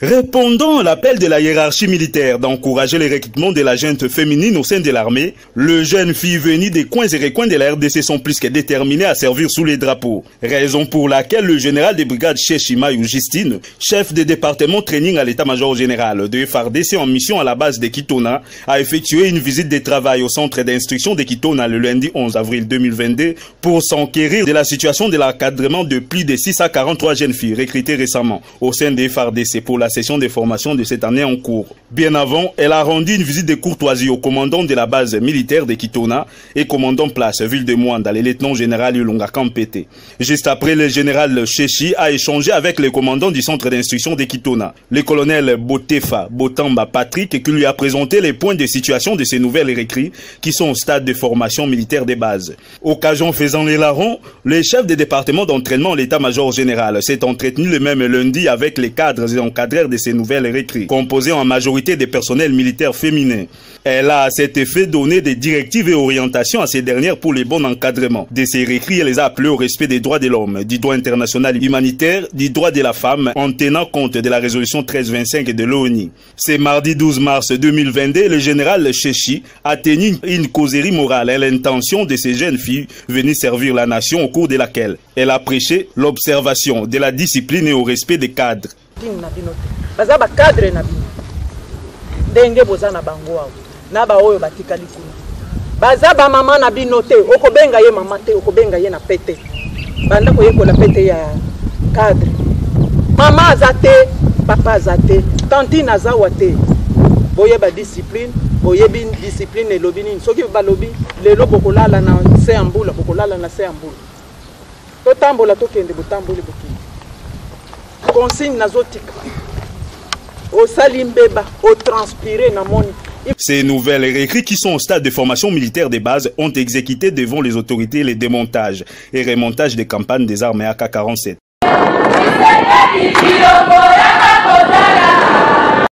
Répondant à l'appel de la hiérarchie militaire d'encourager le recrutement de la gente féminine au sein de l'armée, les jeunes filles venues des coins et recoins de la RDC sont plus que déterminées à servir sous les drapeaux. Raison pour laquelle le général de brigade Chimaïou Justine, chef de département training à l'état-major général de FARDC en mission à la base de Kitona, a effectué une visite de travail au centre d'instruction de Kitona le lundi 11 avril 2022 pour s'enquérir de la situation de l'encadrement de plus de 643 jeunes filles recrutées récemment au sein de FARDC pour la session de formation de cette année en cours. Bien avant, elle a rendu une visite de courtoisie au commandant de la base militaire de Kitona et commandant place ville de Mwanda, le lieutenant général Yulunga Kampete. Juste après, le général Chechi a échangé avec le commandant du centre d'instruction de Kitona, le colonel Botefa Botamba Patrick, qui lui a présenté les points de situation de ces nouvelles recrues qui sont au stade de formation militaire de base. Occasion faisant les larrons, le chef des départements d'entraînement à l'état-major général s'est entretenu le même lundi avec les cadres et encadreurs de ces nouvelles recrues, composées en majorité des personnels militaires féminins. Elle a à cet effet donné des directives et orientations à ces dernières pour le bon encadrement de ces recrues et les a appelées au respect des droits de l'homme, du droit international humanitaire, du droit de la femme, en tenant compte de la résolution 1325 de l'ONU. Ce mardi 12 mars 2022, le général Chechi a tenu une causerie morale à l'intention de ces jeunes filles venues servir la nation au cours de laquelle elle a prêché l'observation de la discipline et au respect des cadres. Baza ba cadre na bino ndenge boza na bango awo na ba oyo batikali kuna baza ba mama na bino te okobenga ye mama te okobenga ye na pete banda koyekola pete ya cadre mama azate papa azate tantine azawa te boye ba discipline boye bin discipline elobi nini soki balobi lelo bokolala na se ambula bokolala na se ambula totambola tokende botamboli bokende consigne nazotika au salimbeba, au transpiré na moni. Ces nouvelles recrues qui sont au stade de formation militaire de base ont exécuté devant les autorités les démontages et remontages des campagnes des armes AK-47.